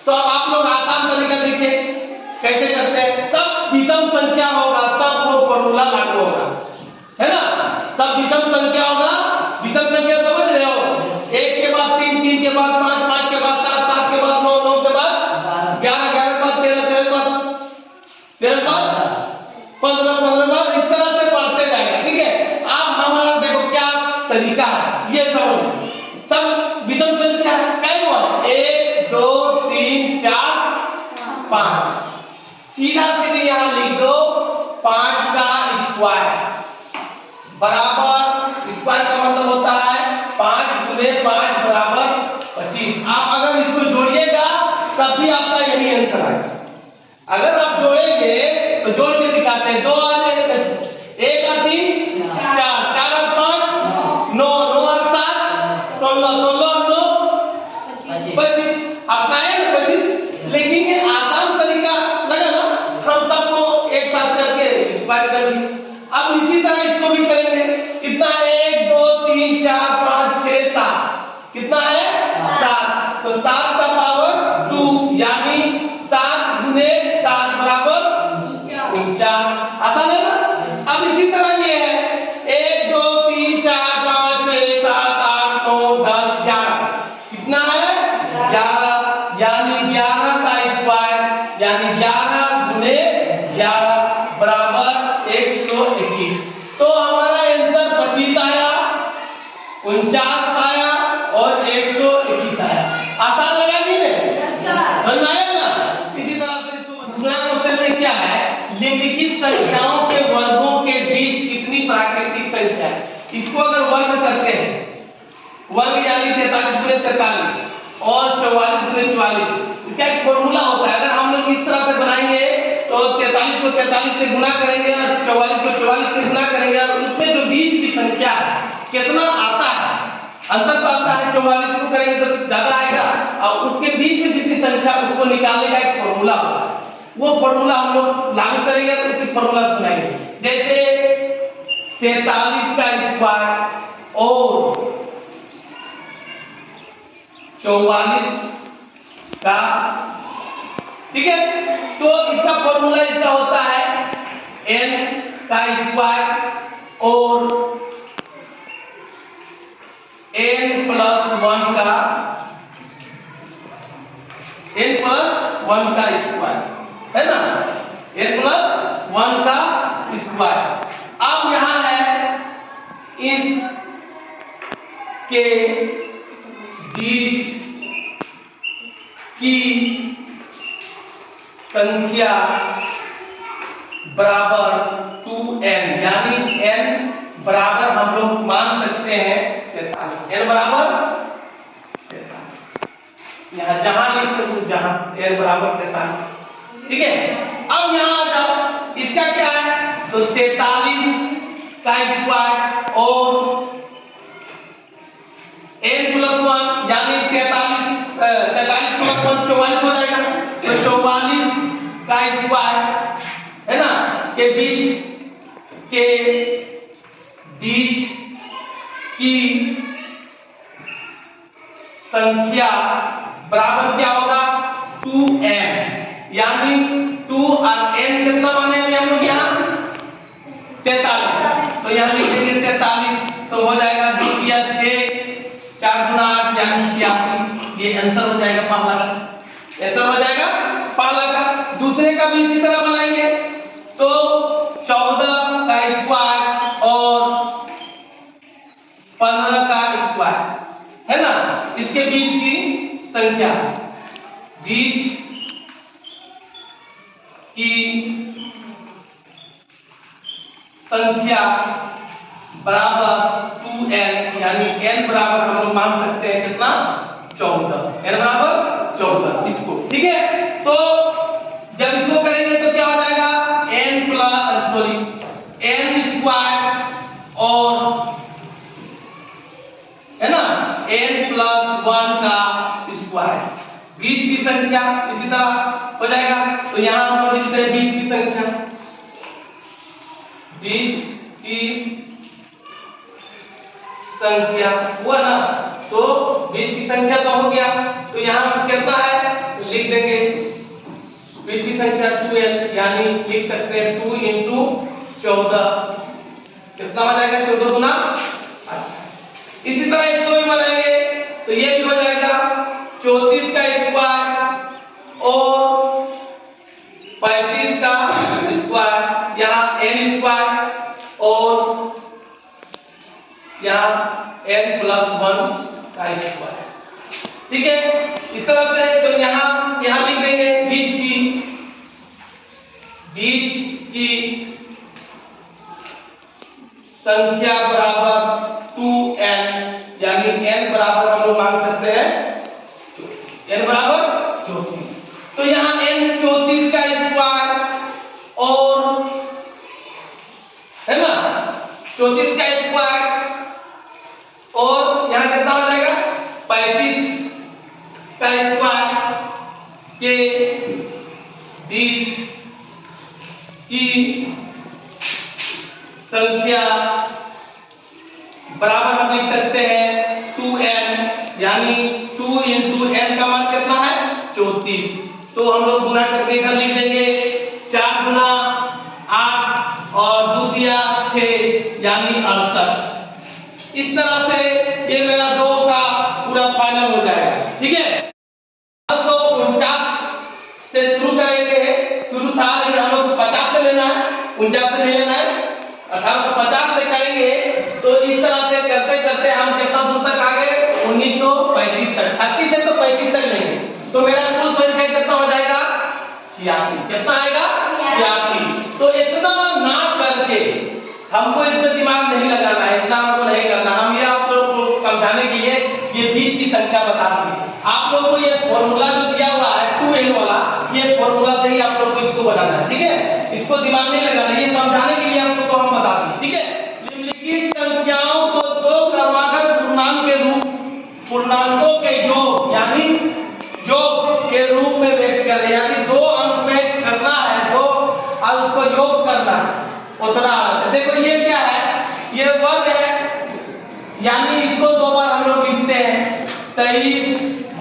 तो अब आप लोग आसान तरीका देखिए कैसे करते हैं। सब विषम संख्या होगा तब वो फॉर्मूला लागू होगा, है ना। सब विषम संख्या होगा, विषम संख्या समझ रहे हो, 1 के बाद 3, 3 के बाद 5, 5 के बाद 7, 7 के बाद 9, 9 के बाद 11, 11 के बाद 13, 13 के बाद 13 के बाद 15, 15 के बाद इस तरह से बढ़ते जाएगा, ठीक है। अब हमारा देखो क्या तरीका है, ये सब विषम संख्या क्या हुआ, 1 2 3 4 5, सीधा सीधे यहां लिख दो 5 का स्क्वायर बराबर, स्क्वायर का मतलब होता है 5 गुने 5 बराबर 25। आप अगर इसको जोड़िएगा तब भी आपका यही आंसर आएगा। अगर आप जोड़ेंगे तो जोड़ के दिखाते हैं, 2 और 1 और 3 4, 4 और 5 9, 9 और 7 16, 16 और 9 25। आपका है ना 25। लेकिन ये आसान तरीका लगा ना, हम सबको एक साथ करके स्क्वायर कर दिए। अब इसी तरह इसको भी करेंगे। कितना है, 1 2 3 4 5 6 7, कितना है 7, तो 7 का पावर 2 यानी 7 गुने 7 बराबर 49। आसान है ना। अब इसी तरह ये है 1 2 3 4 5 6 7 8 9 10 11, कितना है 11 यानी 11 का स्क्वायर यानी 11 गुने 11 बराबर 121। तो हमारा आंसर 25 आया, 49 आया और 121 आया। आसान लगा कि नहीं, समझ में आया ना। इसी तरह से इसको दूसरा क्वेश्चन में क्या है, निम्नलिखित संख्याओं के वर्गों के बीच कितनी प्राकृतिक संख्या है। इसको अगर वर्ग करते हैं, वर्ग यानी 43 गुने 43 और 44 गुने 44, इसका एक फॉर्मूला होता है। अगर हम लोग इस तरह से बनाएंगे तो 43 को 43 से गुना करेंगे और 44 को 44 से गुना करेंगे और उसमें जो बीच की संख्या है कितना आता है, अंतर तो आता है, 44 को करेंगे तो ज्यादा आएगा और उसके बीच में जितनी संख्या उसको निकालने का एक फॉर्मूला होता है। वो फॉर्मूला हम लोग लागू करेंगे तो उसी फॉर्मूला बनाएंगे। जैसे 43 का स्क्वायर और 44 का, ठीक है। तो इसका फॉर्मूला इसका होता है n का स्क्वायर और n प्लस 1 का स्क्वायर, है ना, n प्लस 1 का स्क्वायर। अब यहां है इस के बीच की संख्या बराबर 2n यानी n बराबर हम लोग मान सकते हैं 43, n बराबर 43, यहां जहां लिख सकूं जहां n बराबर 43, ठीक है। अब यहां आ जाओ, इसका क्या है, तो 43 का स्क्वायर और n प्लस 1 यानी 43 प्लस 1 44 हो जाएगा, तो 44 का स्क्वायर, है ना, के बीच की संख्या बराबर क्या होगा 2n यानी 2 और n कितना माने हम लोग यहाँ 43, तो यहाँ लिखेंगे 43, तो हो जाएगा 2 या 6 4 गुना 8 यानी 86। ये अंतर हो जाएगा पहला का, अंतर हो जाएगा पहला का। दूसरे का भी इसी तरह बनाएंगे तो 14 का स्क्वायर और 15 का स्क्वायर, है ना, इसके बीच की संख्या, बीच की संख्या बराबर 2n यानी n बराबर हम लोग मान सकते हैं कितना 14, n बराबर 14 इसको, ठीक है। तो जब इसको करेंगे तो क्या हो जाएगा n स्क्वायर और, है ना, n प्लस 1 का स्क्वायर, बीच की संख्या इसी तरह हो जाएगा। तो यहां हम लोग लिखते हैं बीच की संख्या, बीच की संख्या हुआ ना, तो बीच की संख्या तो हो गया, तो यहां कितना है लिख देंगे बीच की संख्या 2n, यानी लिख सकते हैं 2 इंटू 14 कितना हो जाएगा 14 गुना 28। इसी तरह इसको भी बनाएंगे तो ये भी हो जाएगा 34 का स्क्वायर और 35 का स्क्वायर, यहाँ n स्क्वायर और यहाँ n प्लस 1 का स्क्वायर। ठीक है, इस तरह से तो यहाँ लिख देंगे बीच की संख्या बराबर 2n, यानी n बराबर हम लोग मांग सकते हैं n बराबर 34। तो यहाँ n 34 का स्क्वायर और है ना 34 का स्क्वायर और यहाँ कितना हो जाएगा 35 का स्क्वायर के बीच की संख्या बराबर हम लिख सकते हैं 2n, यानी 2 इंटू n का मान कितना है 34। तो हम लोग गुना करके इधर लिख देंगे 4 गुना 8 और 2 दिया 6, यानी 68। इस तरह से ये मेरा 2 का पूरा फाइनल हो जाएगा। ठीक है, तो 49 से शुरू करेंगे, शुरू था लेकिन हम लोग 50 से लेना है, 49 से नहीं लेना है, 1850 से करेंगे। तो इस तरह से करते करते हम कितना दूर तक आ गए 1935 तक, 36 से तो 35 तक लेंगे तो मेरा कुल संख्या कितना हो जाएगा 86। कितना आएगा 86। तो इतना ना करके हमको इसमें दिमाग नहीं लगाना है, इतना हमको नहीं करना। हम ये आप लोग को समझाने के लिए ये बीच की संख्या बता दी। आप लोग को ये फॉर्मूला जो दिया हुआ है 2n वाला, ये फॉर्मूला से ही आप लोग को इसको बनाना है। ठीक है, इसको दिमाग नहीं लगाना, ये समझाने के लिए हम लोग को हम बता दें। ठीक है, निम्नलिखित संख्याओं को दो क्रमागत पूर्णांकों के योग यानी योग के रूप में व्यक्त करें, यानी 2 अंक में करना है, 2 अंक को योग करना है उतना। देखो ये क्या है, ये वर्ग है, यानी इसको 2 बार हम लोग लिखते हैं 23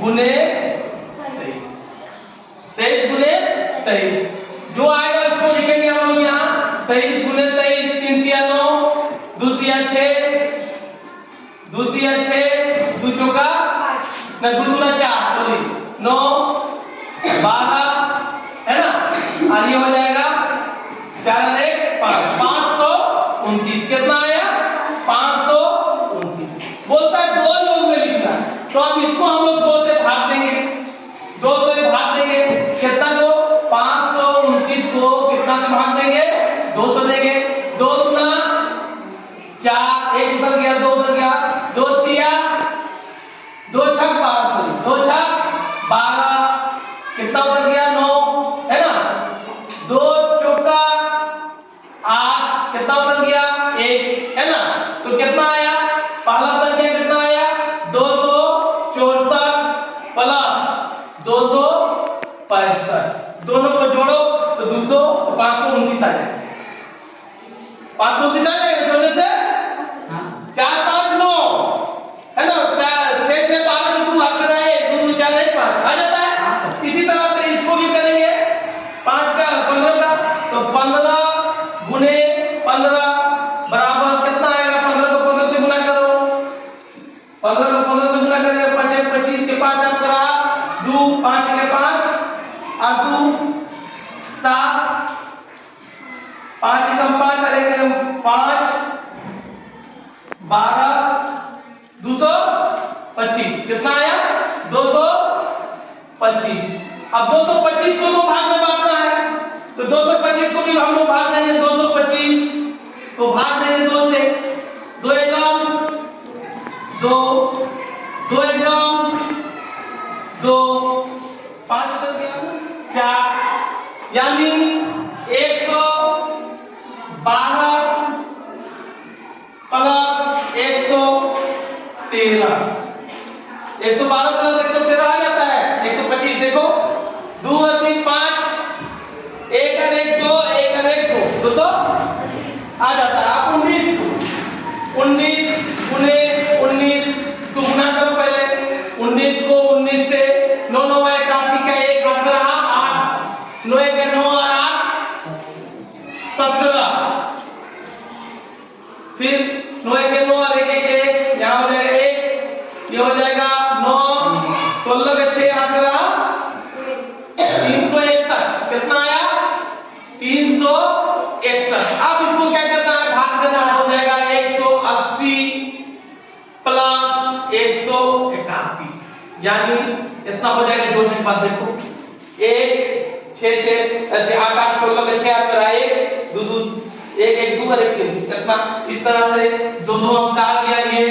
गुने 23 जो आएगा इसको लिखेंगे हम लोग यहाँ 23 गुने 23, 3 तिया 9, 2 तिया 6, 2 तिया 6, 2 चौका ना 2 दूना 4, सॉरी 9 12 है ना, और ये हो जाएगा 4 और 1 5, 529। कितना आया 529। बोलता है 2 योग में लिखना, तो अब इसको हम लोग 2 से भाग देंगे, 2 से भाग देंगे कितना दो 529 को कितना से भाग देंगे 200 देंगे, 2 गुना 4, 1 उधर गया 2 उधर गया, 2 तिया 2 छक 12, 2 छक 12 कितना उधर गया 9 है ना, 2 चौका 8 कितना उधर गया 1 है ना। तो कितना आया पहला संख्या कितना आया 264 प्लस 265, दोनों को जोड़ो तो 200 529 आ जाएगा। 529 आ जाएगा जोड़ने से 4 5 9 है ना, 4 6 6 12 जो 2 हाथ में रहे 2 2 4 1 5 आ जाता है। इसी तरह से इसको भी करेंगे 5 का 15 का, तो 15 गुने 15 बराबर कितना आएगा 15 को 15 से गुना करो, 15 को 15 से गुना करेंगे 25 25 के 5 आप करा 2 5 के 5 और 2 7 5 एकम 5 और 1 एकम 5 12 225 कितना आया 225। अब 225 को 2 भाग में बांटना है, तो 225 को भी हम लोग भाग देंगे, 225 को भाग देंगे 2 से, 2 एकम 2 2 एकम 2 5 उधर गया 4, यानी 112 प्लस 113, 112 प्लस 113 आ जाता है 125। देखो 2 और 3 5, 1 और 1 2, 1 और 1 2 तो आ जाता है। आप 19 गुने 19 को गुना करो पहले, 19 को 19 से 9 9 81 का 1 कितना हो जाएगा जोड़ने के बाद देखो, 1 6 6 8 8 16 के 6 8 1 2 2 1 1 2 और 1 3 कितना, इस तरह से दोनों अंक आ गया ये